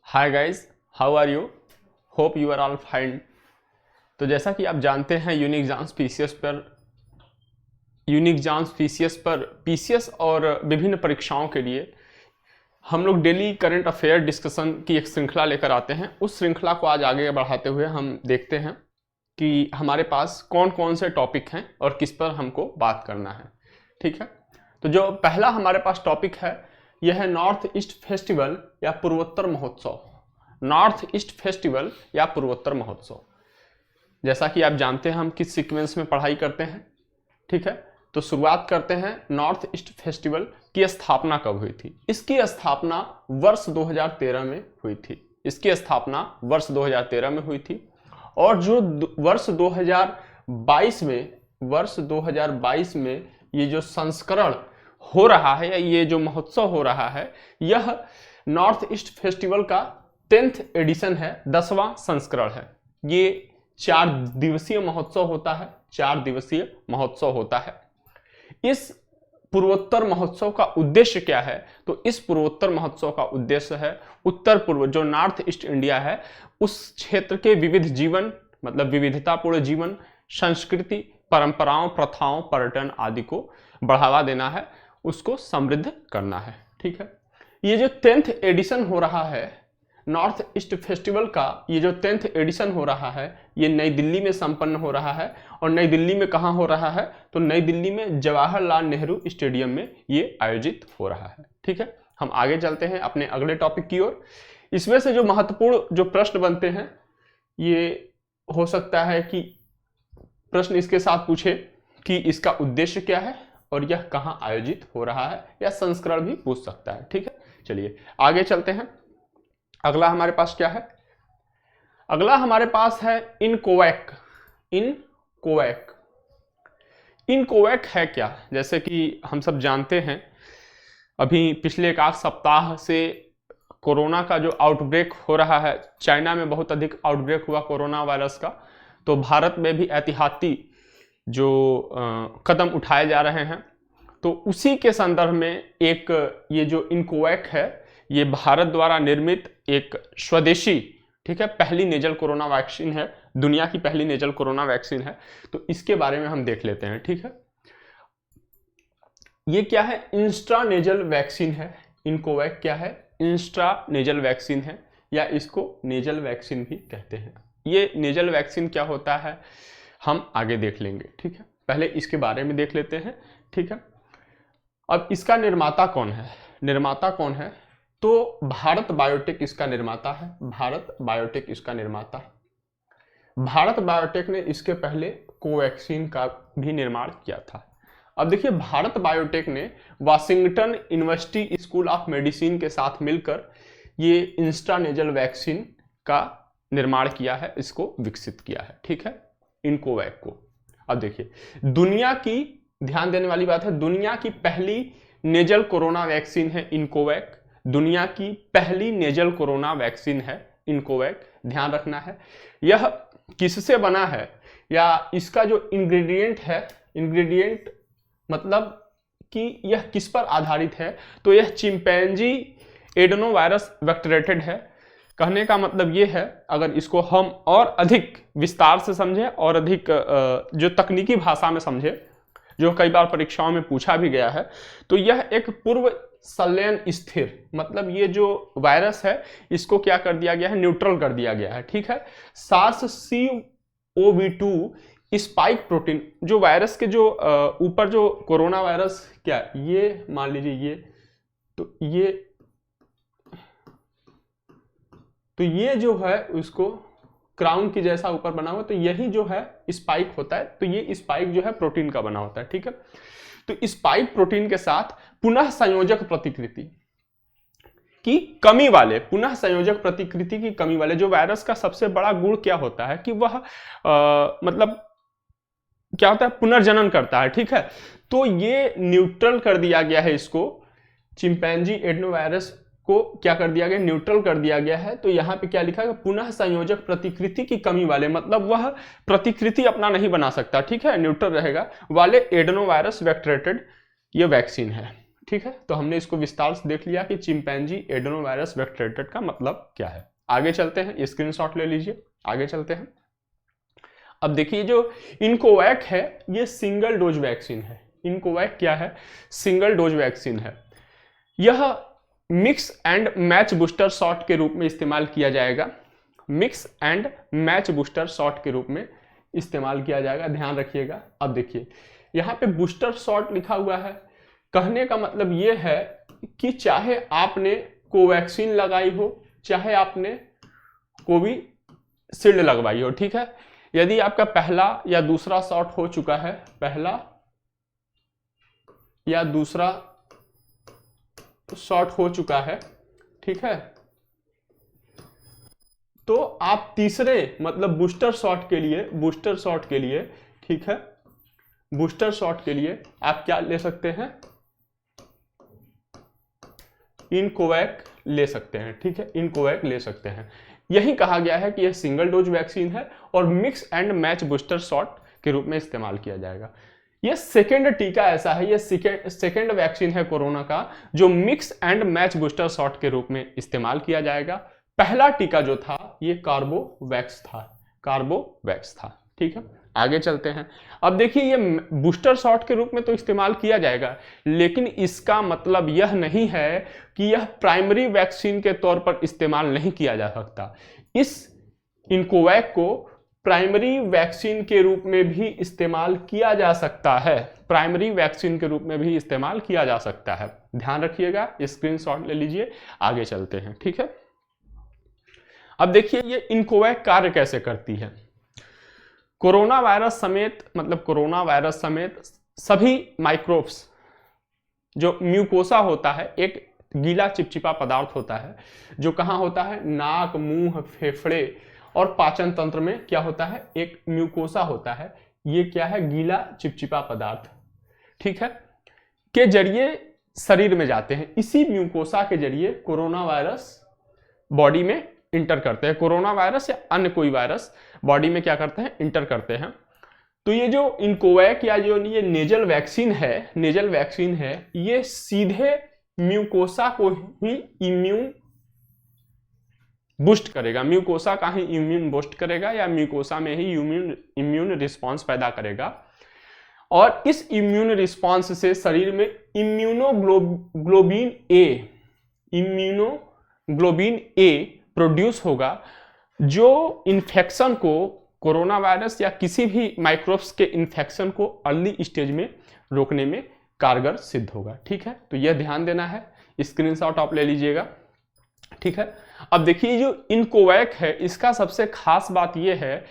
Hi guys, how are you? Hope you are all fine. तो जैसा कि आप जानते हैं यूनिक एग्जाम्स पर पीसीएस और विभिन्न परीक्षाओं के लिए हम लोग डेली करंट अफेयर डिस्कशन की एक श्रृंखला लेकर आते हैं। उस श्रृंखला को आज आगे बढ़ाते हुए हम देखते हैं कि हमारे पास कौन कौन से टॉपिक हैं और किस पर हमको बात करना है। ठीक है, तो जो पहला हमारे पास टॉपिक है यह है नॉर्थ ईस्ट फेस्टिवल या पूर्वोत्तर महोत्सव। नॉर्थ ईस्ट फेस्टिवल या पूर्वोत्तर महोत्सव, जैसा कि आप जानते हैं हम किस सीक्वेंस में पढ़ाई करते हैं। ठीक है, तो शुरुआत करते हैं। नॉर्थ ईस्ट फेस्टिवल की स्थापना कब हुई थी? इसकी स्थापना वर्ष 2013 में हुई थी। इसकी स्थापना वर्ष 2013 में हुई थी और जो वर्ष 2022 में ये जो संस्करण हो रहा है या ये जो महोत्सव हो रहा है, यह नॉर्थ ईस्ट फेस्टिवल का 10th एडिशन है, 10वां संस्करण है। ये 4 दिवसीय महोत्सव होता है। 4 दिवसीय महोत्सव होता है। इस पूर्वोत्तर महोत्सव का उद्देश्य क्या है? तो इस पूर्वोत्तर महोत्सव का उद्देश्य है उत्तर पूर्व जो नॉर्थ ईस्ट इंडिया है उस क्षेत्र के विविध जीवन, मतलब विविधतापूर्ण जीवन, संस्कृति, परंपराओं, प्रथाओं, पर्यटन आदि को बढ़ावा देना है, उसको समृद्ध करना है। ठीक है, ये जो 10th एडिशन हो रहा है नॉर्थ ईस्ट फेस्टिवल का, ये जो 10th एडिशन हो रहा है, ये नई दिल्ली में संपन्न हो रहा है। और नई दिल्ली में कहाँ हो रहा है? तो नई दिल्ली में जवाहरलाल नेहरू स्टेडियम में ये आयोजित हो रहा है। ठीक है, हम आगे चलते हैं अपने अगले टॉपिक की ओर। इसमें से जो महत्वपूर्ण जो प्रश्न बनते हैं, ये हो सकता है कि प्रश्न इसके साथ पूछे कि इसका उद्देश्य क्या है और यह कहाँ आयोजित हो रहा है, या संस्करण भी पूछ सकता है। ठीक है, चलिए आगे चलते हैं। अगला हमारे पास क्या है? अगला हमारे पास है इनकोवैक। इनकोवैक है क्या? जैसे कि हम सब जानते हैं अभी पिछले एक आध सप्ताह से कोरोना का जो आउटब्रेक हो रहा है, चाइना में बहुत अधिक आउटब्रेक हुआ कोरोना वायरस का। तो भारत में भी एहतियाती जो कदम उठाए जा रहे हैं, तो उसी के संदर्भ में एक ये जो इनकोवैक है, ये भारत द्वारा निर्मित एक स्वदेशी, ठीक है, पहली नेजल कोरोना वैक्सीन है, दुनिया की पहली नेजल कोरोना वैक्सीन है। तो इसके बारे में हम देख लेते हैं। ठीक है, ये क्या है? इंस्ट्रानेजल वैक्सीन है। इनकोवैक क्या है? इंस्ट्रानेजल वैक्सीन है, या इसको नेजल वैक्सीन भी कहते हैं। ये नेजल वैक्सीन क्या होता है हम आगे देख लेंगे। ठीक है, पहले इसके बारे में देख लेते हैं। ठीक है, अब इसका निर्माता कौन है? निर्माता कौन है? तो भारत बायोटेक इसका निर्माता है। भारत बायोटेक इसका निर्माता है। भारत बायोटेक ने इसके पहले कोवैक्सीन का भी निर्माण किया था। अब देखिए, भारत बायोटेक ने Washington university school of medicine के साथ मिलकर ये इंस्ट्रानेजल वैक्सीन का निर्माण किया है, इसको विकसित किया है। ठीक है, इनकोवैक को। अब देखिए, दुनिया की, ध्यान देने वाली बात है, दुनिया की पहली नेजल कोरोना वैक्सीन है इनकोवैक। दुनिया की पहली नेजल कोरोना वैक्सीन है इनकोवैक, ध्यान रखना है। यह किससे बना है, या इसका जो इंग्रेडिएंट है, इंग्रेडिएंट मतलब कि यह किस पर आधारित है, तो यह चिंपैंजी एडेनोवायरस वेक्टरेटेड है। कहने का मतलब ये है, अगर इसको हम और अधिक विस्तार से समझें और अधिक जो तकनीकी भाषा में समझें, जो कई बार परीक्षाओं में पूछा भी गया है, तो यह एक पूर्व संलयन स्थिर, मतलब ये जो वायरस है इसको क्या कर दिया गया है? न्यूट्रल कर दिया गया है। ठीक है, SARS-CoV-2 स्पाइक प्रोटीन, जो वायरस के जो ऊपर जो कोरोना वायरस, क्या ये मान लीजिए ये जो है उसको क्राउन की जैसा ऊपर बना हुआ, तो यही जो है स्पाइक होता है। तो ये स्पाइक जो है प्रोटीन का बना होता है। ठीक है, तो स्पाइक प्रोटीन के साथ पुनः संयोजक प्रतिकृति की कमी वाले, पुनः संयोजक प्रतिकृति की कमी वाले जो वायरस का सबसे बड़ा गुण क्या होता है कि वह मतलब क्या होता है? पुनर्जनन करता है। ठीक है, तो ये न्यूट्रल कर दिया गया है, इसको चिंपैंजी एडेनोवायरस को क्या कर दिया गया? न्यूट्रल कर दिया गया है। तो यहाँ पे क्या लिखा है? पुनः संयोजक प्रतिकृति की कमी वाले, मतलब वह प्रतिकृति अपना नहीं बना सकता, ठीक है, न्यूट्रल रहेगा, वाले एडेनोवायरस वेक्टरेटेड ये वैक्सीन है। ठीक है, तो हमने इसको विस्तार से देख लिया कि चिंपैंजी एडेनोवायरस वेक्टरेटेड का मतलब क्या है। आगे चलते हैं, स्क्रीनशॉट ले लीजिए, आगे चलते हैं। अब देखिए जो इनकोवैक है ये सिंगल डोज वैक्सीन है। इनकोवैक क्या है? सिंगल डोज वैक्सीन है। यह mix and match booster shot के रूप में इस्तेमाल किया जाएगा। Mix and match booster shot के रूप में इस्तेमाल किया जाएगा, ध्यान रखिएगा। अब देखिए यहाँ पे बूस्टर शॉट लिखा हुआ है, कहने का मतलब ये है कि चाहे आपने कोवैक्सीन लगाई हो, चाहे आपने कोविशील्ड लगवाई हो, ठीक है, यदि आपका पहला या दूसरा शॉट हो चुका है, पहला या दूसरा शॉट हो चुका है, ठीक है, तो आप तीसरे मतलब बूस्टर शॉट के लिए, ठीक है, बूस्टर शॉट के लिए आप क्या ले सकते हैं? इनकोवैक ले सकते हैं, ठीक है, इनकोवैक ले सकते हैं। यही कहा गया है कि यह सिंगल डोज वैक्सीन है और mix and match booster shot के रूप में इस्तेमाल किया जाएगा। यह सेकेंड टीका ऐसा है, यह सेकेंड वैक्सीन है कोरोना का जो mix and match booster shot के रूप में इस्तेमाल किया जाएगा। पहला टीका जो था ये कार्बोवैक्स था, ठीक है। आगे चलते हैं। अब देखिए ये बूस्टर शॉट के रूप में तो इस्तेमाल किया जाएगा, लेकिन इसका मतलब यह नहीं है कि यह प्राइमरी वैक्सीन के तौर पर इस्तेमाल नहीं किया जा सकता। इस इनकोवैक को प्राइमरी वैक्सीन के रूप में भी इस्तेमाल किया जा सकता है, प्राइमरी वैक्सीन के रूप में भी इस्तेमाल किया जा सकता है, ध्यान रखिएगा, स्क्रीनशॉट ले लीजिए। आगे चलते हैं, ठीक है। अब देखिए ये इनकोवैक कार्य कैसे करती है। कोरोना वायरस समेत सभी माइक्रोब्स, जो म्यूकोसा होता है, एक गीला चिपचिपा पदार्थ होता है जो कहाँ होता है? नाक, मुंह, फेफड़े और पाचन तंत्र में क्या होता है? एक म्यूकोसा होता है। ये क्या है? गीला चिपचिपा पदार्थ, ठीक है, के जरिए शरीर में जाते हैं। इसी म्यूकोसा के जरिए कोरोना वायरस बॉडी में इंटर करते हैं। कोरोना वायरस या अन्य कोई वायरस बॉडी में क्या करते हैं? इंटर करते हैं। तो ये जो इनकोवैक या जो ये नेजल वैक्सीन है, ये सीधे म्यूकोसा को ही इम्यून बूस्ट करेगा, म्यूकोसा का ही इम्यून बूस्ट करेगा या म्यूकोसा में ही इम्यून रिस्पॉन्स पैदा करेगा। और इस इम्यून रिस्पॉन्स से शरीर में इम्यूनोग्लोबिन ए प्रोड्यूस होगा, जो इन्फेक्शन को, कोरोना वायरस या किसी भी माइक्रोब्स के इन्फेक्शन को अर्ली स्टेज में रोकने में कारगर सिद्ध होगा, ठीक है। तो यह ध्यान देना है, स्क्रीनशॉट आप ले लीजिएगा, ठीक है। अब देखिए जो इनकोवैक है, इसका सबसे खास बात यह है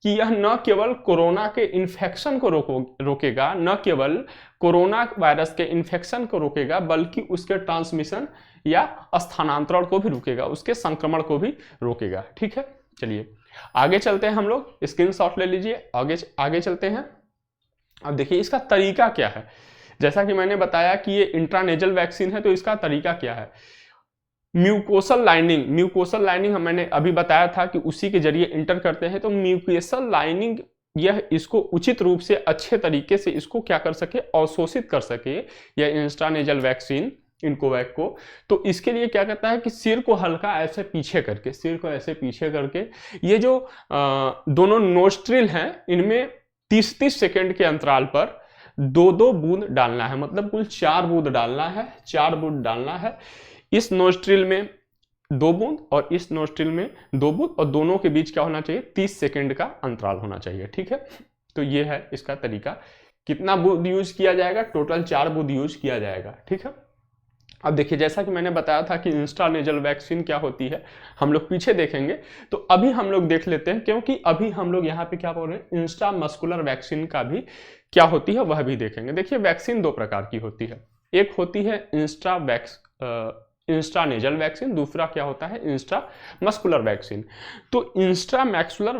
कि यह न केवल कोरोना के इन्फेक्शन को रोकेगा, न केवल कोरोना वायरस के इन्फेक्शन को रोकेगा, बल्कि उसके ट्रांसमिशन या स्थानांतरण को भी रोकेगा, उसके संक्रमण को भी रोकेगा, ठीक है। चलिए आगे चलते हैं हम लोग, स्क्रीनशॉट ले लीजिए, आगे चलते हैं। अब देखिए इसका तरीका क्या है। जैसा कि मैंने बताया कि ये इंट्रानेजल वैक्सीन है, तो इसका तरीका क्या है? म्यूकोसल लाइनिंग मैंने अभी बताया था कि उसी के जरिए इंटर करते हैं। तो म्यूकोसल लाइनिंग यह इसको उचित रूप से अच्छे तरीके से इसको क्या कर सके? अवशोषित कर सके, यह इंट्रानेजल वैक्सीन इनकोवैक को। तो इसके लिए क्या करता है कि सिर को हल्का ऐसे पीछे करके ये जो दोनों नोस्ट्रिल हैं, इनमें 30-30 सेकेंड के अंतराल पर 2-2 बूंद डालना है, मतलब कुल 4 बूंद डालना है। इस नोस्ट्रिल में 2 बूंद और इस नोस्ट्रिल में 2 बूंद, और दोनों के बीच क्या होना चाहिए? 30 सेकेंड का अंतराल होना चाहिए, ठीक है। तो ये है इसका तरीका। कितना बूंद यूज किया जाएगा? टोटल 4 बूंद यूज किया जाएगा, ठीक है। अब देखिए जैसा कि मैंने बताया था कि इंट्रानेजल वैक्सीन क्या होती है, हम लोग पीछे देखेंगे। तो अभी हम लोग देख लेते हैं, क्योंकि अभी हम लोग यहाँ पे क्या बोल रहे हैं, इंट्रामस्कुलर वैक्सीन का भी क्या होती है वह भी देखेंगे। देखिए वैक्सीन 2 प्रकार की होती है, एक होती है इंट्रानेजल वैक्सीन, दूसरा क्या होता है? Intramuscular vaccine. तो इंट्रामस्कुलर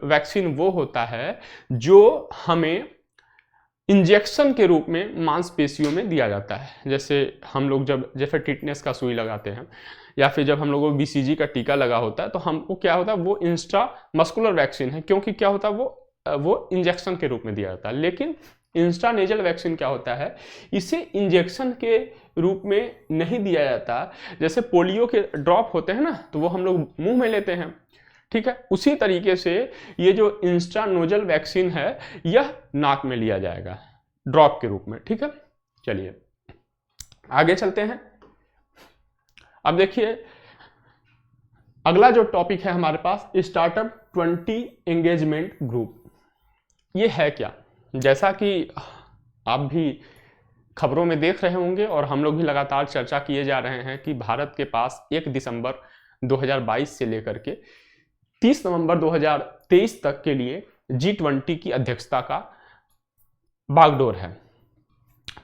वैक्सीन वो होता है जो हमें इंजेक्शन के रूप में मांसपेशियों में दिया जाता है। जैसे हम लोग जैसे टिटनेस का सुई लगाते हैं, या फिर जब हम लोगों को BCG का टीका लगा होता है, तो हमको क्या होता है? वो इंट्रामस्कुलर वैक्सीन है, क्योंकि क्या होता है? वो इंजेक्शन के रूप में दिया जाता है। लेकिन इंस्ट्रानेजल वैक्सीन क्या होता है, इसे इंजेक्शन के रूप में नहीं दिया जाता। जैसे पोलियो के ड्रॉप होते हैं ना, तो वो हम लोग मुंह में लेते हैं, ठीक है, उसी तरीके से ये जो इंस्ट्रानोजल वैक्सीन है यह नाक में लिया जाएगा ड्रॉप के रूप में, ठीक है। चलिए आगे चलते हैं। अब देखिए अगला जो टॉपिक है हमारे पास, स्टार्टअप 20 एंगेजमेंट ग्रुप। ये है क्या? जैसा कि आप भी खबरों में देख रहे होंगे और हम लोग भी लगातार चर्चा किए जा रहे हैं कि भारत के पास 1 दिसंबर 2022 से लेकर के 30 नवंबर 2023 तक के लिए G20 की अध्यक्षता का बागडोर है।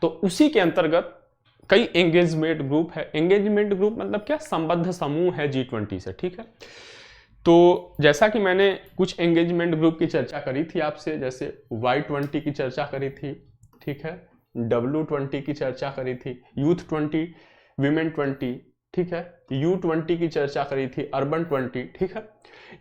तो उसी के अंतर्गत कई एंगेजमेंट ग्रुप है। एंगेजमेंट ग्रुप मतलब क्या? संबद्ध समूह है G20 से, ठीक है। तो जैसा कि मैंने कुछ एंगेजमेंट ग्रुप की चर्चा करी थी आपसे, जैसे Y20 की चर्चा करी थी, ठीक है, W20 की चर्चा करी थी, यूथ 20, विमेन 20, ठीक है, U20 की चर्चा करी थी, अर्बन 20, ठीक है।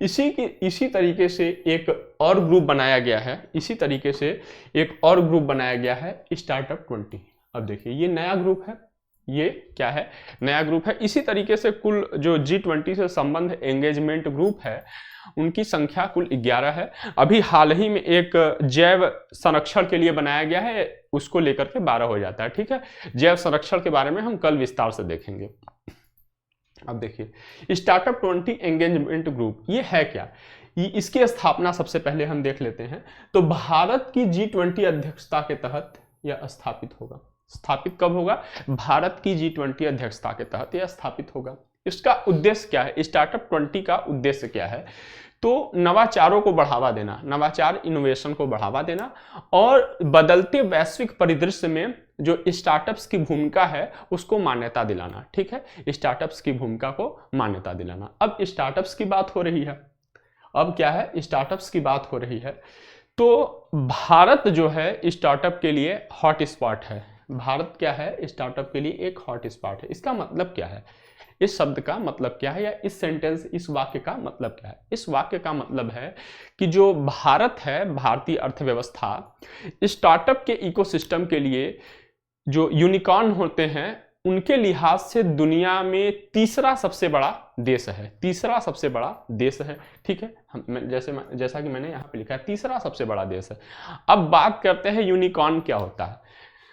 इसी तरीके से एक और ग्रुप बनाया गया है, इसी तरीके से एक और ग्रुप बनाया गया है स्टार्टअप 20। अब देखिए ये नया ग्रुप है, ये क्या है? नया ग्रुप है। इसी तरीके से कुल जो G20 से संबंध एंगेजमेंट ग्रुप है उनकी संख्या कुल 11 है। अभी हाल ही में एक जैव संरक्षण के लिए बनाया गया है, उसको लेकर के 12 हो जाता है, ठीक है। जैव संरक्षण के बारे में हम कल विस्तार से देखेंगे। अब देखिए स्टार्टअप 20 एंगेजमेंट ग्रुप ये है क्या? इसकी स्थापना सबसे पहले हम देख लेते हैं। तो भारत की G20 अध्यक्षता के तहत यह स्थापित होगा। स्थापित कब होगा? भारत की G20 अध्यक्षता के तहत यह स्थापित होगा। इसका उद्देश्य क्या है? स्टार्टअप 20 का उद्देश्य क्या है? तो नवाचारों को बढ़ावा देना, नवाचार इनोवेशन को बढ़ावा देना और बदलते वैश्विक परिदृश्य में जो स्टार्टअप्स की भूमिका है उसको मान्यता दिलाना, ठीक है। स्टार्टअप्स की भूमिका को मान्यता दिलाना। अब स्टार्टअप्स की बात हो रही है, अब क्या है? स्टार्टअप्स की बात हो रही है। तो भारत जो है स्टार्टअप के लिए हॉट स्पॉट है। भारत क्या है? स्टार्टअप के लिए एक हॉट स्पॉट है। इसका मतलब क्या है? इस शब्द का मतलब क्या है, या इस सेंटेंस, इस वाक्य का मतलब क्या है? इस वाक्य का मतलब है कि जो भारत है, भारतीय अर्थव्यवस्था स्टार्टअप के इकोसिस्टम के लिए जो यूनिकॉर्न होते हैं उनके लिहाज से दुनिया में तीसरा सबसे बड़ा देश है। तीसरा सबसे बड़ा देश है, ठीक है। जैसा कि मैंने यहाँ पे लिखा है, तीसरा सबसे बड़ा देश है। अब बात करते हैं यूनिकॉर्न क्या होता है।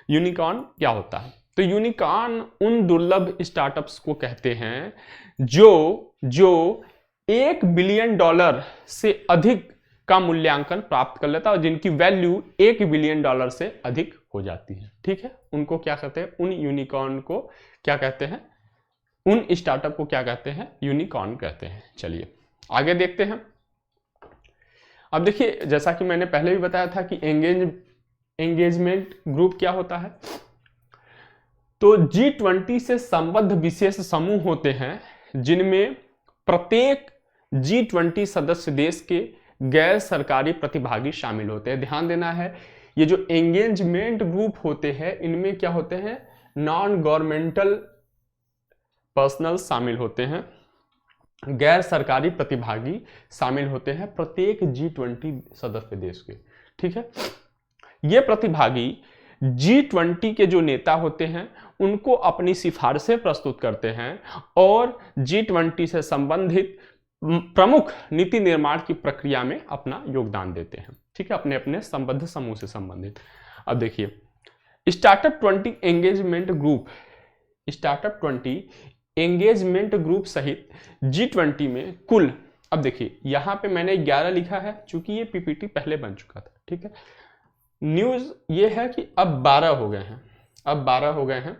यूनिकॉर्न क्या होता है? तो यूनिकॉर्न उन दुर्लभ स्टार्टअप्स को कहते हैं जो $1 बिलियन से अधिक का मूल्यांकन प्राप्त कर लेता है और जिनकी वैल्यू $1 बिलियन से अधिक हो जाती है, ठीक है। उनको क्या कहते हैं? उन यूनिकॉर्न को क्या कहते हैं? उन स्टार्टअप को क्या कहते हैं? यूनिकॉर्न कहते हैं। चलिए आगे देखते हैं। अब देखिए जैसा कि मैंने पहले भी बताया था कि एंगेजमेंट ग्रुप क्या होता है। तो G20 से संबद्ध विशेष समूह होते हैं जिनमें प्रत्येक G20 सदस्य देश के गैर सरकारी प्रतिभागी शामिल होते हैं। ध्यान देना है, ये जो एंगेजमेंट ग्रुप होते हैं इनमें क्या होते हैं? नॉन गवर्नमेंटल पर्सनल शामिल होते हैं, गैर सरकारी प्रतिभागी शामिल होते हैं प्रत्येक G20 सदस्य देश के, ठीक है। ये प्रतिभागी G20 के जो नेता होते हैं उनको अपनी सिफारिशें प्रस्तुत करते हैं और G20 से संबंधित प्रमुख नीति निर्माण की प्रक्रिया में अपना योगदान देते हैं, ठीक है, अपने अपने संबद्ध समूह से संबंधित। अब देखिए startup 20 engagement group, startup 20 engagement group सहित G20 में कुल, अब देखिए यहां पे मैंने 11 लिखा है चूंकि ये पीपीटी पहले बन चुका था, ठीक है। न्यूज ये है कि अब 12 हो गए हैं, अब 12 हो गए हैं,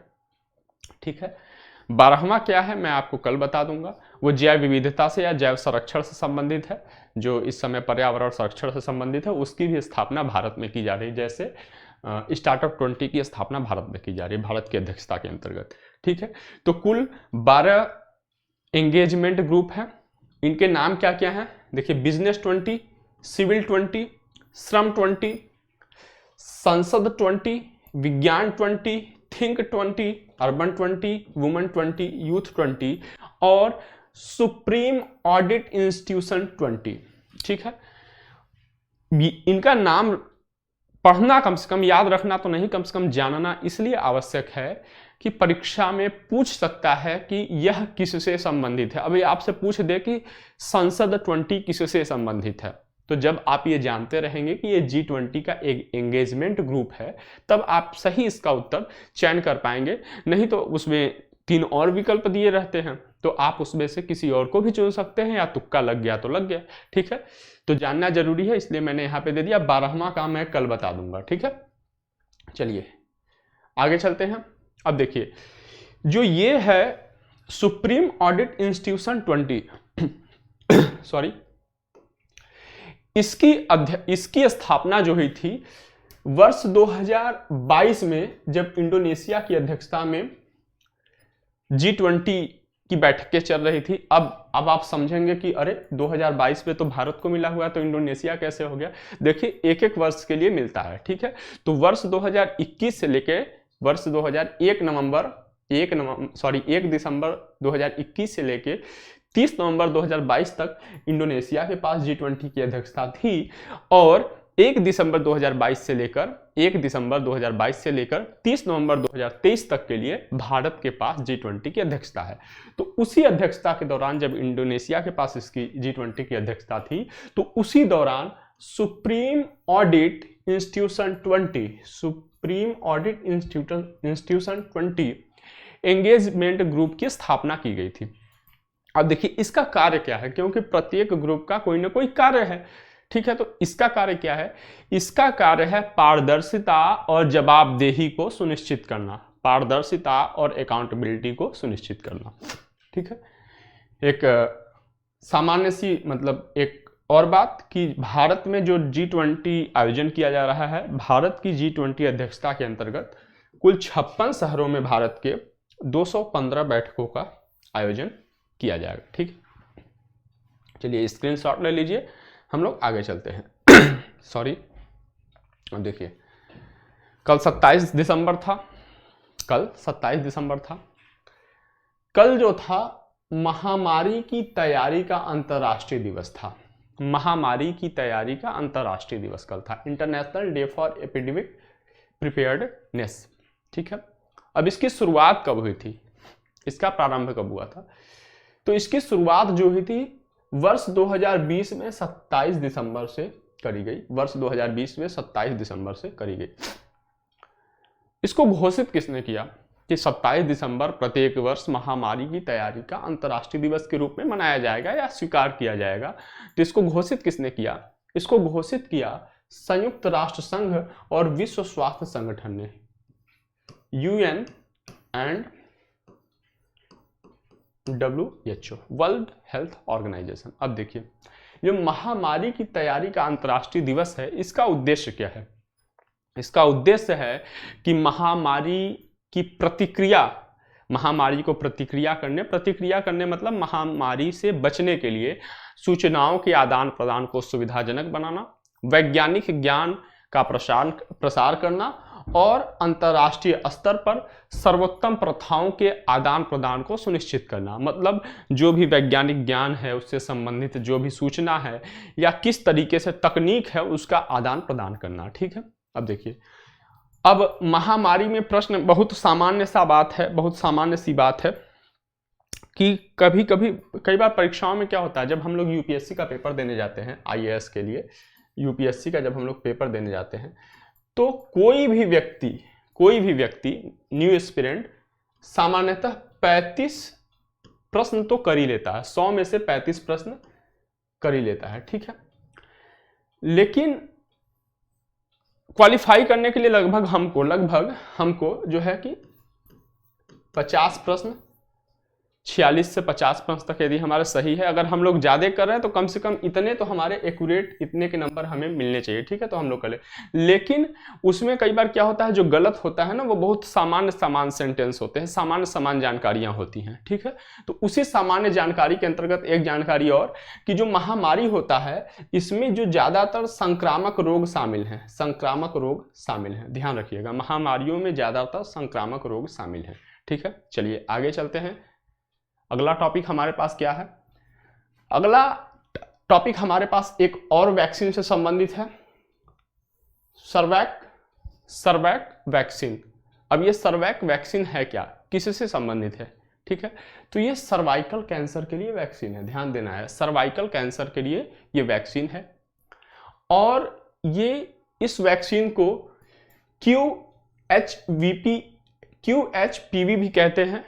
ठीक है। 12वां क्या है मैं आपको कल बता दूंगा। वो जैव विविधता से या जैव संरक्षण से संबंधित है, जो इस समय पर्यावरण संरक्षण से संबंधित है, उसकी भी स्थापना भारत में की जा रही है। जैसे स्टार्टअप 20 की स्थापना भारत में की जा रही है, भारत की अध्यक्षता के अंतर्गत, ठीक है। तो कुल 12 एंगेजमेंट ग्रुप है। इनके नाम क्या क्या हैं? देखिए बिजनेस 20, सिविल 20, श्रम 20, संसद 20, विज्ञान 20, थिंक 20, अर्बन 20, वुमेन 20, यूथ 20 और सुप्रीम ऑडिट इंस्टीट्यूशन 20, ठीक है। इनका नाम पढ़ना कम से कम, याद रखना तो नहीं, कम से कम जानना इसलिए आवश्यक है कि परीक्षा में पूछ सकता है कि यह किससे संबंधित है। अभी आपसे पूछ दे कि संसद 20 किससे संबंधित है, तो जब आप ये जानते रहेंगे कि ये G20 का एक एंगेजमेंट ग्रुप है, तब आप सही इसका उत्तर चयन कर पाएंगे। नहीं तो उसमें 3 और विकल्प दिए रहते हैं, तो आप उसमें से किसी और को भी चुन सकते हैं, या तुक्का लग गया तो लग गया। ठीक है, तो जानना जरूरी है, इसलिए मैंने यहाँ पे दे दिया। 12वां का मैं कल बता दूंगा। ठीक है, चलिए आगे चलते हैं। अब देखिए, जो ये है सुप्रीम ऑडिट इंस्टीट्यूशन 20 सॉरी, इसकी स्थापना जो हुई थी वर्ष 2022 में, जब इंडोनेशिया की अध्यक्षता में G20 की बैठकें चल रही थी। अब आप समझेंगे कि अरे 2022 में तो भारत को मिला हुआ है, तो इंडोनेशिया कैसे हो गया। देखिए, एक एक वर्ष के लिए मिलता है। ठीक है, तो वर्ष 2021 से लेके वर्ष 1 दिसंबर 2021 से लेके 30 नवंबर 2022 तक इंडोनेशिया के पास G20 की अध्यक्षता थी, और 1 दिसंबर 2022 से लेकर 30 नवंबर 2023 तक के लिए भारत के पास G20 की अध्यक्षता है। तो उसी अध्यक्षता के दौरान, जब इंडोनेशिया के पास इसकी G20 की अध्यक्षता थी, तो उसी दौरान supreme audit institution 20 engagement group की स्थापना की गई थी। अब देखिए, इसका कार्य क्या है, क्योंकि प्रत्येक ग्रुप का कोई ना कोई कार्य है। ठीक है, तो इसका कार्य क्या है? इसका कार्य है पारदर्शिता और जवाबदेही को सुनिश्चित करना, पारदर्शिता और अकाउंटेबिलिटी को सुनिश्चित करना। ठीक है, एक सामान्य सी, मतलब एक और बात कि भारत में जो G20 आयोजन किया जा रहा है, भारत की G20 अध्यक्षता के अंतर्गत कुल 56 शहरों में भारत के 215 बैठकों का आयोजन किया जाएगा। ठीक, चलिए स्क्रीनशॉट ले लीजिए, हम लोग आगे चलते हैं। सॉरी, अब देखिए, कल 27 दिसंबर था। कल जो था महामारी की तैयारी का अंतर्राष्ट्रीय दिवस था। महामारी की तैयारी का अंतर्राष्ट्रीय दिवस कल था, international day for epidemic preparedness. ठीक है, अब इसकी शुरुआत कब हुई थी, इसका प्रारंभ कब हुआ था? तो इसकी शुरुआत जो हुई थी वर्ष 2020 में 27 दिसंबर से करी गई। वर्ष 2020 में 27 दिसंबर से करी गई। इसको घोषित किसने किया कि 27 दिसंबर प्रत्येक वर्ष महामारी की तैयारी का अंतर्राष्ट्रीय दिवस के रूप में मनाया जाएगा या स्वीकार किया जाएगा? तो इसको घोषित किसने किया? इसको घोषित किया संयुक्त राष्ट्र संघ और विश्व स्वास्थ्य संगठन ने, UN and WHO, world health organisation. अब देखिए, जो महामारी की तैयारी का अंतर्राष्ट्रीय दिवस है, इसका उद्देश्य क्या है? इसका उद्देश्य है कि महामारी की प्रतिक्रिया, महामारी को प्रतिक्रिया करने मतलब महामारी से बचने के लिए सूचनाओं के आदान प्रदान को सुविधाजनक बनाना, वैज्ञानिक ज्ञान का प्रसार करना और अंतर्राष्ट्रीय स्तर पर सर्वोत्तम प्रथाओं के आदान प्रदान को सुनिश्चित करना। मतलब जो भी वैज्ञानिक ज्ञान है, उससे संबंधित जो भी सूचना है या किस तरीके से तकनीक है, उसका आदान प्रदान करना। ठीक है, अब देखिए, अब महामारी में प्रश्न बहुत सामान्य सी बात है कि कई बार परीक्षाओं में क्या होता है, जब हम लोग यूपीएससी का पेपर देने जाते हैं, IAS के लिए यूपीएससी का जब हम लोग पेपर देने जाते हैं, तो कोई भी व्यक्ति न्यू एस्पिरेंट सामान्यतः 35 प्रश्न तो कर ही लेता है, 100 में से 35 प्रश्न कर ही लेता है। ठीक है, लेकिन क्वालिफाई करने के लिए लगभग हमको जो है कि 50 प्रश्न, 46 से 50 प्रश्न तक यदि हमारे सही है, अगर हम लोग ज्यादा कर रहे हैं तो कम से कम इतने तो हमारे एक्यूरेट, इतने के नंबर हमें मिलने चाहिए। ठीक है, तो हम लोग कर ले। लेकिन उसमें कई बार क्या होता है, जो गलत होता है ना, वो बहुत सामान्य सेंटेंस होते हैं, सामान्य जानकारियां होती हैं। ठीक है, तो उसी सामान्य जानकारी के अंतर्गत एक जानकारी और कि जो महामारी होता है, इसमें जो ज्यादातर संक्रामक रोग शामिल हैं, ध्यान रखिएगा, महामारियों में ज्यादातर संक्रामक रोग शामिल हैं। ठीक है, चलिए आगे चलते हैं। अगला टॉपिक हमारे पास क्या है? अगला टॉपिक हमारे पास एक और वैक्सीन से संबंधित है, सर्वैक वैक्सीन। अब ये सर्वैक वैक्सीन है क्या, किससे संबंधित है? ठीक है, तो ये सर्वाइकल कैंसर के लिए वैक्सीन है, ध्यान देना है, सर्वाइकल कैंसर के लिए ये वैक्सीन है। और ये इस वैक्सीन को QHPV भी कहते हैं।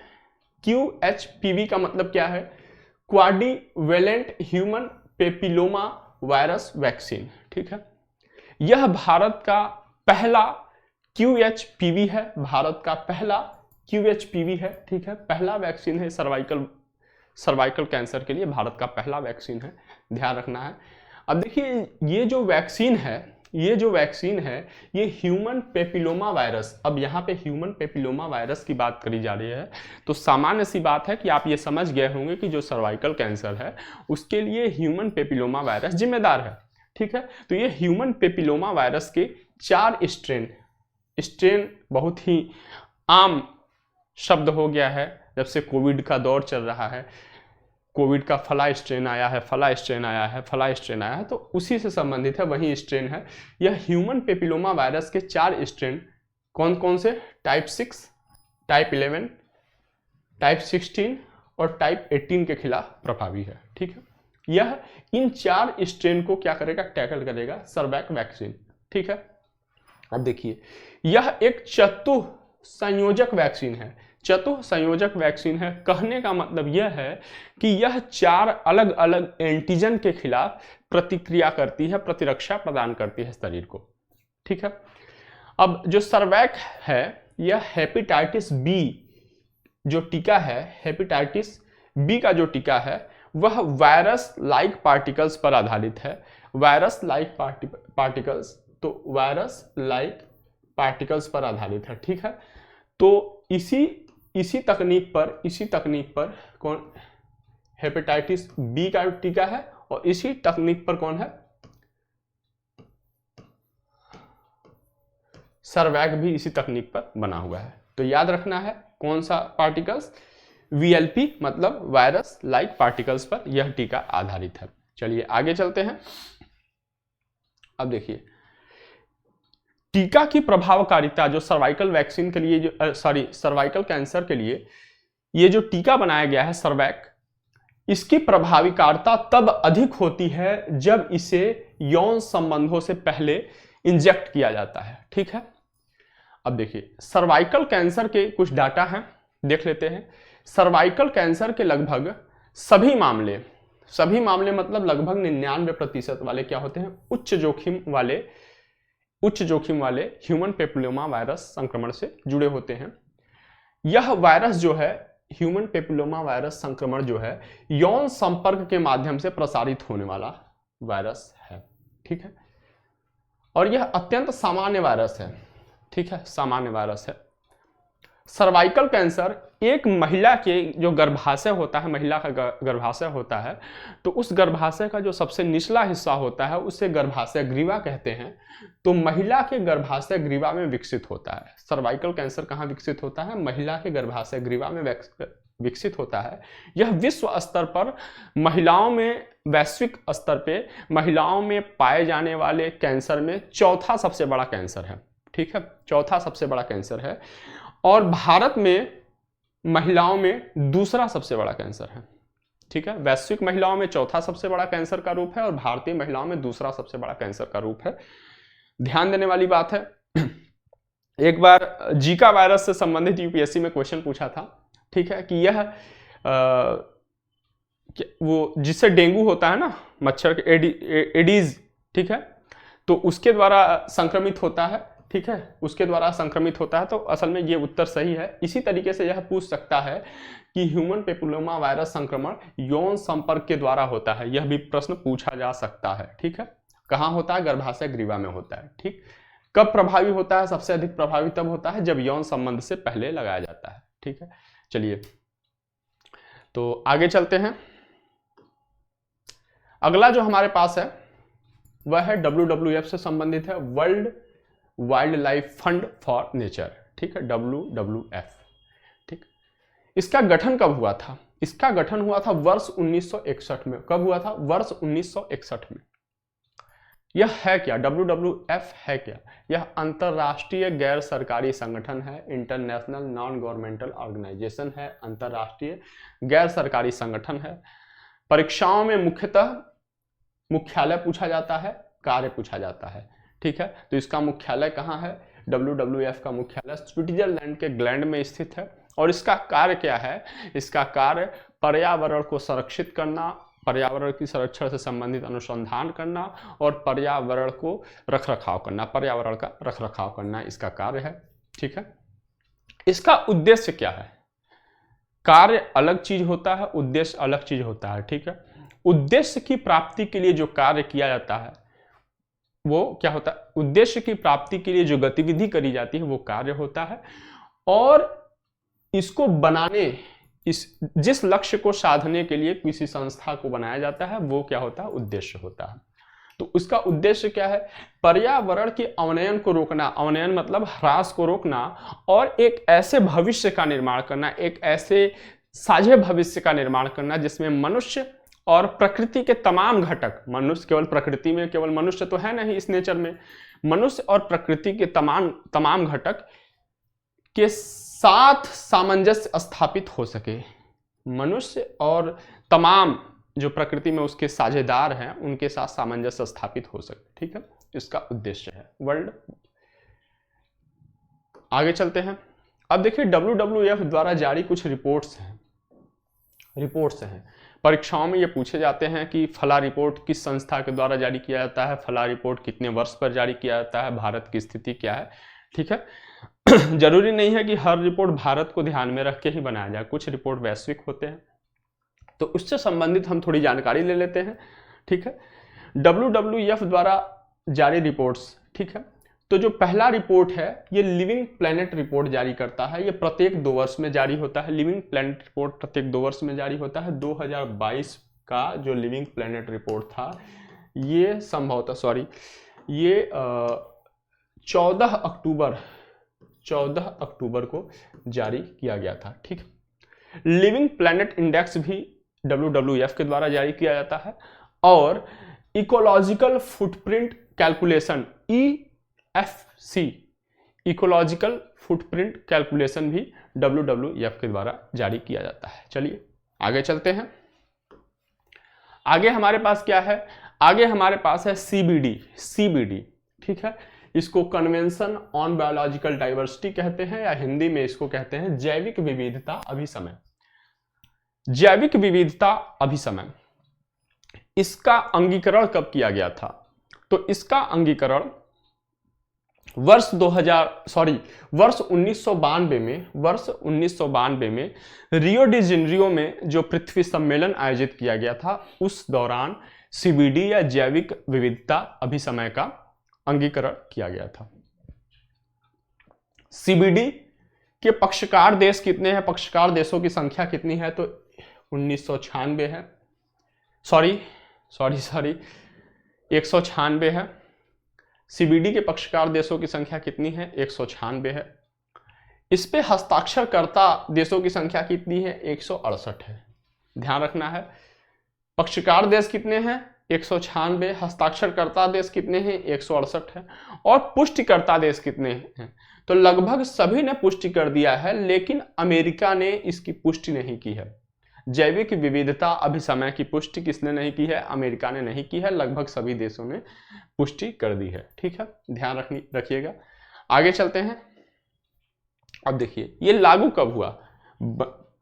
QHPV का मतलब क्या है? Quadrivalent human papilloma virus vaccine. ठीक है, यह भारत का पहला QHPV है, भारत का पहला QHPV है। ठीक है, पहला वैक्सीन है सर्वाइकल कैंसर के लिए, भारत का पहला वैक्सीन है, ध्यान रखना है। अब देखिए ये जो वैक्सीन है ये ह्यूमन पेपिलोमा वायरस, अब यहाँ पे ह्यूमन पेपिलोमा वायरस की बात करी जा रही है, तो सामान्य सी बात है कि आप ये समझ गए होंगे कि जो सर्वाइकल कैंसर है उसके लिए ह्यूमन पेपिलोमा वायरस जिम्मेदार है। ठीक है, तो ये ह्यूमन पेपिलोमा वायरस के 4 स्ट्रेन बहुत ही आम शब्द हो गया है जब से कोविड का दौर चल रहा है। कोविड का फला स्ट्रेन आया है, फला स्ट्रेन आया है, फला स्ट्रेन आया है, तो उसी से संबंधित है, वही स्ट्रेन है। यह ह्यूमन पेपिलोमा वायरस के 4 स्ट्रेन कौन कौन से? टाइप 6, टाइप 11, टाइप 16 और टाइप 18 के खिलाफ प्रभावी है। ठीक है, यह इन 4 स्ट्रेन को क्या करेगा? टैकल करेगा सर्वैक वैक्सीन। ठीक है, अब देखिए यह एक चतुःसंयोजक वैक्सीन है, चतुःसंयोजक वैक्सीन है। कहने का मतलब यह है कि यह 4 अलग अलग एंटीजन के खिलाफ प्रतिक्रिया करती है, प्रतिरक्षा प्रदान करती है शरीर को। ठीक है, अब जो सर्वैक है यह हेपेटाइटिस बी जो टीका है, हेपेटाइटिस बी का जो टीका है वह वायरस लाइक पार्टिकल्स पर आधारित है। वायरस लाइक पार्टिकल्स, तो वायरस लाइक पार्टिकल्स पर आधारित है। ठीक है, तो इसी तकनीक पर कौन? हेपेटाइटिस बी का टीका है, और इसी तकनीक पर कौन है? सर्वैक भी इसी तकनीक पर बना हुआ है। तो याद रखना है कौन सा पार्टिकल्स? VLP मतलब वायरस लाइक पार्टिकल्स पर यह टीका आधारित है। चलिए आगे चलते हैं। अब देखिए टीका की प्रभावकारिता जो सर्वाइकल वैक्सीन के लिए सर्वाइकल कैंसर के लिए ये जो टीका बनाया गया है सर्वैक, इसकी प्रभावकारिता तब अधिक होती है जब इसे यौन संबंधों से पहले इंजेक्ट किया जाता है। ठीक है, अब देखिए सर्वाइकल कैंसर के कुछ डाटा हैं, देख लेते हैं। सर्वाइकल कैंसर के लगभग सभी मामले मतलब लगभग 99% वाले क्या होते हैं? उच्च जोखिम वाले ह्यूमन पेपिलोमा वायरस संक्रमण से जुड़े होते हैं। यह वायरस जो है, ह्यूमन पेपिलोमा वायरस संक्रमण जो है, यौन संपर्क के माध्यम से प्रसारित होने वाला वायरस है। ठीक है, और यह अत्यंत सामान्य वायरस है। ठीक है, सामान्य वायरस है। सर्वाइकल कैंसर एक महिला के जो गर्भाशय होता है, महिला का गर्भाशय होता है, तो उस गर्भाशय का जो सबसे निचला हिस्सा होता है उसे गर्भाशय ग्रीवा कहते हैं। तो महिला के गर्भाशय ग्रीवा में विकसित होता है। सर्वाइकल कैंसर कहाँ विकसित होता है? महिला के गर्भाशय ग्रीवा में विकसित होता है। यह विश्व स्तर पर महिलाओं में, वैश्विक स्तर पे महिलाओं में पाए जाने वाले कैंसर में चौथा सबसे बड़ा कैंसर है। ठीक है, चौथा सबसे बड़ा कैंसर है, और भारत में महिलाओं में दूसरा सबसे बड़ा कैंसर है। ठीक है, वैश्विक महिलाओं में चौथा सबसे बड़ा कैंसर का रूप है और भारतीय महिलाओं में दूसरा सबसे बड़ा कैंसर का रूप है। ध्यान देने वाली बात है, एक बार जीका वायरस से संबंधित यूपीएससी में क्वेश्चन पूछा था। ठीक है, कि यह वो जिससे डेंगू होता है ना, मच्छर के एडीज, ठीक है, तो उसके द्वारा संक्रमित होता है। ठीक है, उसके द्वारा संक्रमित होता है, तो असल में ये उत्तर सही है। इसी तरीके से यह पूछ सकता है कि ह्यूमन पेपिलोमा वायरस संक्रमण यौन संपर्क के द्वारा होता है, यह भी प्रश्न पूछा जा सकता है। ठीक है, कहाँ होता है? गर्भाशय ग्रीवा में होता है। ठीक, कब प्रभावी होता है? सबसे अधिक प्रभावी तब होता है जब यौन संबंध से पहले लगाया जाता है। ठीक है, चलिए तो आगे चलते हैं। अगला जो हमारे पास है वह है WWF से संबंधित है, world wild life fund for nature. ठीक है, WWF। ठीक, इसका गठन कब हुआ था? इसका गठन हुआ था वर्ष 1961 में। कब हुआ था? वर्ष 1961 में। यह है क्या, WWF है क्या? यह अंतरराष्ट्रीय गैर सरकारी संगठन है, इंटरनेशनल नॉन गवर्नमेंटल ऑर्गेनाइजेशन है, अंतरराष्ट्रीय गैर सरकारी संगठन है। परीक्षाओं में मुख्यतः मुख्यालय पूछा जाता है, कार्य पूछा जाता है, ठीक है। तो इसका मुख्यालय कहाँ है? WWF का मुख्यालय स्विट्जरलैंड के ग्लैंड में स्थित है। और इसका कार्य क्या है? इसका कार्य पर्यावरण को संरक्षित करना, पर्यावरण की संरक्षण से संबंधित अनुसंधान करना और पर्यावरण को रखरखाव करना, पर्यावरण का रखरखाव करना इसका कार्य है, ठीक है। इसका उद्देश्य क्या है? कार्य अलग चीज होता है, उद्देश्य अलग चीज होता है, ठीक है। उद्देश्य की प्राप्ति के लिए जो कार्य किया जाता है वो क्या होता है? उद्देश्य की प्राप्ति के लिए जो गतिविधि करी जाती है वो कार्य होता है। और इसको बनाने, जिस लक्ष्य को साधने के लिए किसी संस्था को बनाया जाता है वो क्या होता है? उद्देश्य होता है। तो उसका उद्देश्य क्या है? पर्यावरण के अवनयन को रोकना, अवनयन मतलब ह्रास को रोकना, और एक ऐसे भविष्य का निर्माण करना, एक ऐसे साझे भविष्य का निर्माण करना जिसमें मनुष्य और प्रकृति के तमाम घटक, मनुष्य केवल प्रकृति में, केवल मनुष्य तो है नहीं इस नेचर में, मनुष्य और प्रकृति के तमाम घटक के साथ सामंजस्य स्थापित हो सके। मनुष्य और तमाम जो प्रकृति में उसके साझेदार हैं उनके साथ सामंजस्य स्थापित हो सके, ठीक है। इसका उद्देश्य है वर्ल्ड। आगे चलते हैं। अब देखिए WWF द्वारा जारी कुछ रिपोर्ट्स हैं। परीक्षाओं में ये पूछे जाते हैं कि फला रिपोर्ट किस संस्था के द्वारा जारी किया जाता है, फला रिपोर्ट कितने वर्ष पर जारी किया जाता है, भारत की स्थिति क्या है, ठीक है। जरूरी नहीं है कि हर रिपोर्ट भारत को ध्यान में रख के ही बनाया जाए, कुछ रिपोर्ट वैश्विक होते हैं, तो उससे संबंधित हम थोड़ी जानकारी ले लेते हैं, ठीक है। WWF द्वारा जारी रिपोर्ट्स, ठीक है। तो जो पहला रिपोर्ट है ये लिविंग प्लेनेट रिपोर्ट जारी करता है, ये प्रत्येक 2 वर्ष में जारी होता है। लिविंग प्लेनेट रिपोर्ट प्रत्येक 2 वर्ष में जारी होता है। 2022 का जो लिविंग प्लेनेट रिपोर्ट था ये संभवतः ये 14 अक्टूबर को जारी किया गया था, ठीक। लिविंग प्लेनेट इंडेक्स भी WWF के द्वारा जारी किया जाता है, और ecological footprint calculation EFC, ecological footprint calculation भी WWF के द्वारा जारी किया जाता है। चलिए आगे चलते हैं। आगे हमारे पास क्या है? आगे हमारे पास है CBD, ठीक है। इसको कन्वेंशन ऑन बायोलॉजिकल डाइवर्सिटी कहते हैं, या हिंदी में इसको कहते हैं जैविक विविधता अभिसमय। जैविक विविधता अभिसमय, इसका अंगीकरण कब किया गया था? तो इसका अंगीकरण वर्ष 1992 में रियो डी जेनेरियो में जो पृथ्वी सम्मेलन आयोजित किया गया था उस दौरान CBD या जैविक विविधता अभिसमय का अंगीकरण किया गया था। CBD के पक्षकार देश कितने हैं? पक्षकार देशों की संख्या कितनी है? तो 1996 है, 196 है। CBD के पक्षकार देशों की संख्या कितनी है? 196 है। इस पे हस्ताक्षरकर्ता देशों की संख्या कितनी है? 168 है। ध्यान रखना है, पक्षकार देश कितने हैं? 196, हस्ताक्षरकर्ता देश कितने हैं? 168 है। और पुष्टिकर्ता देश कितने हैं? तो लगभग सभी ने पुष्टि कर दिया है, लेकिन अमेरिका ने इसकी पुष्टि नहीं की है। जैविक विविधता अभिसमय की पुष्टि किसने नहीं की है? अमेरिका ने नहीं की है। लगभग सभी देशों ने पुष्टि कर दी है, ठीक है, ध्यान रखिएगा। आगे चलते हैं। अब देखिए ये लागू कब हुआ?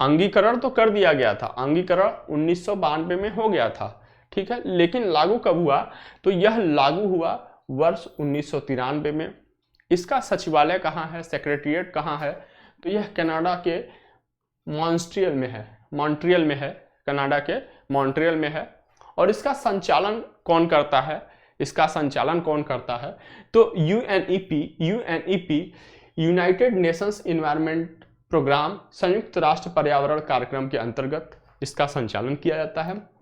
अंगीकरण तो कर दिया गया था, अंगीकरण 1992 में हो गया था, ठीक है, लेकिन लागू कब हुआ? तो यह लागू हुआ वर्ष 1993 में। इसका सचिवालय कहाँ है? सेक्रेटरीट कहाँ है? तो यह कनाडा के मॉन्ट्रियल में है, कनाडा के मॉन्ट्रियल में है। और इसका संचालन कौन करता है? तो UNEP united nations environment programme, संयुक्त राष्ट्र पर्यावरण कार्यक्रम के अंतर्गत इसका संचालन किया जाता है।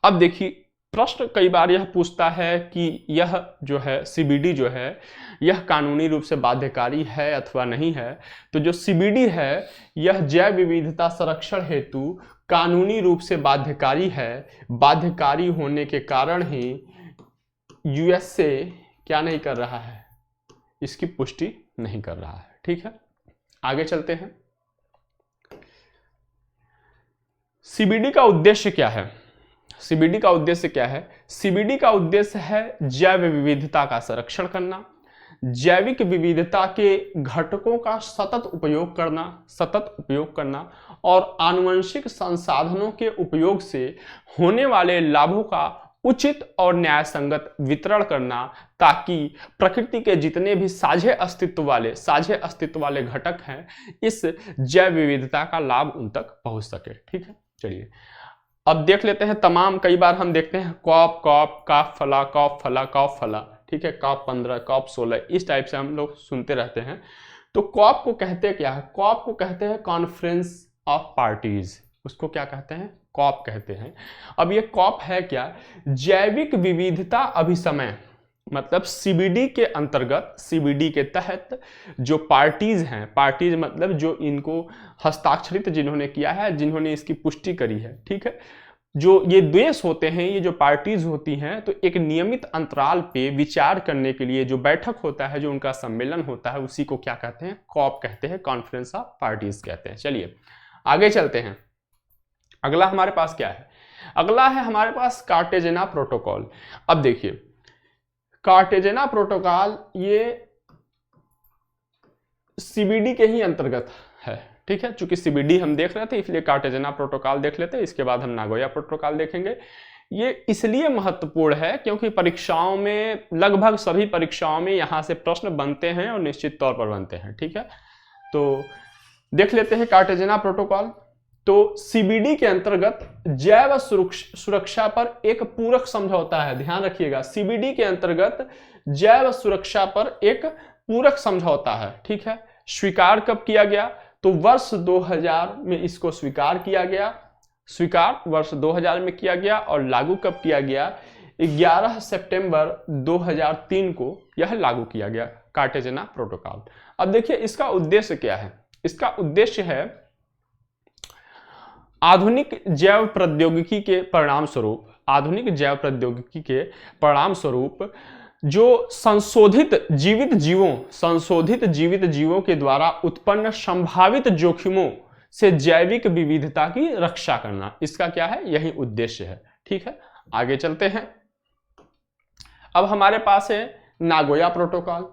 अब देखिए प्रश्न कई बार यह पूछता है कि यह जो है CBD जो है यह कानूनी रूप से बाध्यकारी है अथवा नहीं है। तो जो CBD है यह जैव विविधता संरक्षण हेतु कानूनी रूप से बाध्यकारी है। बाध्यकारी होने के कारण ही यूएसए क्या नहीं कर रहा है, इसकी पुष्टि नहीं कर रहा है। ठीक है, आगे चलते हैं। सीबीडी का उद्देश्य क्या है? सीबीडी का उद्देश्य क्या है? सीबीडी का उद्देश्य है जैव विविधता का संरक्षण करना, जैविक विविधता के घटकों का सतत उपयोग करना और आनुवंशिक संसाधनों के उपयोग से होने वाले लाभों का उचित और न्यायसंगत वितरण करना, ताकि प्रकृति के जितने भी साझे अस्तित्व वाले घटक हैं, इस जैव विविधता का लाभ उन तक पहुंच सके। ठीक है, चलिए अब देख लेते हैं। तमाम कई बार हम देखते हैं कॉप काफ फला, ठीक है, कॉप 15, कॉप 16, इस टाइप से हम लोग सुनते रहते हैं। तो कॉप को कहते क्या है? कॉप को कहते हैं कॉन्फ्रेंस ऑफ पार्टीज, उसको क्या कहते हैं? कॉप कहते हैं। अब ये कॉप है क्या? जैविक विविधता अभिसमय, मतलब सीबीडी के अंतर्गत, सीबीडी के तहत जो पार्टीज हैं, पार्टीज मतलब जो इनको हस्ताक्षरित जिन्होंने किया है, जिन्होंने इसकी पुष्टि करी है, ठीक है, जो ये देश होते हैं, ये जो पार्टीज होती हैं, तो एक नियमित अंतराल पे विचार करने के लिए जो बैठक होता है, जो उनका सम्मेलन होता है, उसी को क्या कहते हैं? कॉप कहते हैं, कॉन्फ्रेंस ऑफ पार्टीज कहते हैं। चलिए आगे चलते हैं। अगला हमारे पास क्या है? अगला है हमारे पास कार्टेजेना प्रोटोकॉल। अब देखिए कार्टेजेना प्रोटोकॉल ये सीबीडी के ही अंतर्गत है। ठीक है, चूंकि सीबीडी हम देख रहे थे इसलिए कार्टेजेना प्रोटोकॉल देख लेते हैं, इसके बाद हम नागोया प्रोटोकॉल देखेंगे। ये इसलिए महत्वपूर्ण है क्योंकि परीक्षाओं में, लगभग सभी परीक्षाओं में यहाँ से प्रश्न बनते हैं और निश्चित तौर पर बनते हैं। ठीक है, तो देख लेते हैं कार्टेजेना प्रोटोकॉल। तो सीबीडी के अंतर्गत जैव सुरक्षा पर एक पूरक समझौता है। ध्यान रखिएगा, सीबीडी के अंतर्गत जैव सुरक्षा पर एक पूरक समझौता है। ठीक है, स्वीकार कब किया गया? तो वर्ष 2000 में इसको स्वीकार किया गया, स्वीकार वर्ष 2000 में किया गया, और लागू कब किया गया? 11 सितंबर 2003 को यह लागू किया गया, कार्टेजेना प्रोटोकॉल। अब देखिए इसका उद्देश्य क्या है? इसका उद्देश्य है आधुनिक जैव प्रौद्योगिकी के परिणाम स्वरूप, आधुनिक जैव प्रौद्योगिकी के परिणाम स्वरूप जो संशोधित जीवित जीवों के द्वारा उत्पन्न संभावित जोखिमों से जैविक विविधता की रक्षा करना, इसका क्या है? यही उद्देश्य है। ठीक है, आगे चलते हैं। अब हमारे पास है नागोया प्रोटोकॉल।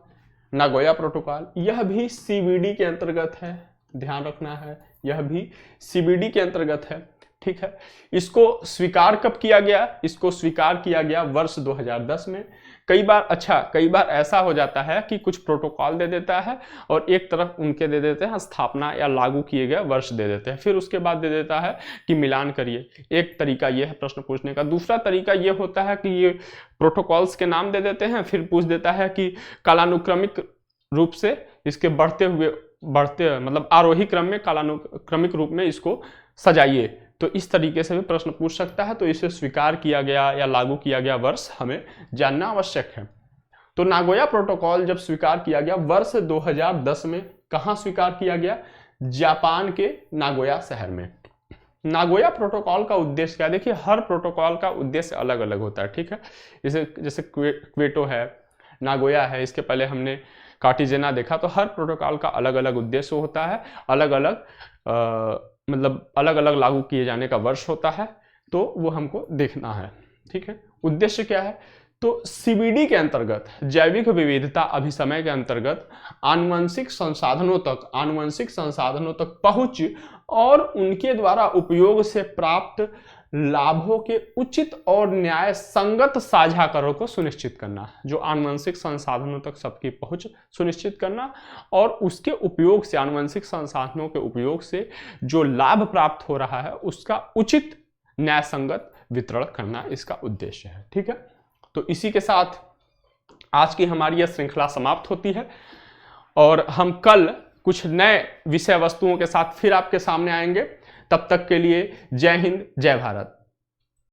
नागोया प्रोटोकॉल यह भी सीबीडी के अंतर्गत है, ध्यान रखना है, यह भी सीबीडी के अंतर्गत है। ठीक है, इसको स्वीकार कब किया गया? इसको स्वीकार किया गया वर्ष 2010 में। कई बार ऐसा हो जाता है कि कुछ प्रोटोकॉल दे देता है और एक तरफ उनके दे देते हैं स्थापना या लागू किए गए वर्ष दे देते हैं, फिर उसके बाद दे देता है कि मिलान करिए। एक तरीका यह है प्रश्न पूछने का। दूसरा तरीका यह होता है कि ये प्रोटोकॉल्स के नाम दे देते हैं, फिर पूछ देता है कि कालानुक्रमिक रूप से इसके बढ़ते मतलब आरोही क्रम में, कालानुक्रमिक रूप में इसको सजाइए। तो इस तरीके से भी प्रश्न पूछ सकता है। तो इसे स्वीकार किया गया या लागू किया गया वर्ष हमें जानना आवश्यक है। तो नागोया प्रोटोकॉल जब स्वीकार किया गया वर्ष 2010 में, कहाँ स्वीकार किया गया? जापान के नागोया शहर में। नागोया प्रोटोकॉल का उद्देश्य क्या है? देखिए हर प्रोटोकॉल का उद्देश्य अलग अलग होता है। ठीक है, जैसे क्वेटो है, नागोया है, इसके पहले हमने कार्टेजेना देखा। तो हर प्रोटोकॉल का अलग अलग उद्देश्य होता है, अलग अलग लागू किए जाने का वर्ष होता है, तो वो हमको देखना है। ठीक है, उद्देश्य क्या है? तो सीबीडी के अंतर्गत जैविक विविधता अभिसमय के अंतर्गत आनुवंशिक संसाधनों तक पहुंच और उनके द्वारा उपयोग से प्राप्त लाभों के उचित और न्याय संगत साझाकरण को सुनिश्चित करना। जो आनुवंशिक संसाधनों तक सबकी पहुंच सुनिश्चित करना और उसके उपयोग से, आनुवंशिक संसाधनों के उपयोग से जो लाभ प्राप्त हो रहा है उसका उचित न्याय संगत वितरण करना इसका उद्देश्य है। ठीक है, तो इसी के साथ आज की हमारी यह श्रृंखला समाप्त होती है और हम कल कुछ नए विषय वस्तुओं के साथ फिर आपके सामने आएंगे। तब तक के लिए जय हिंद, जय भारत।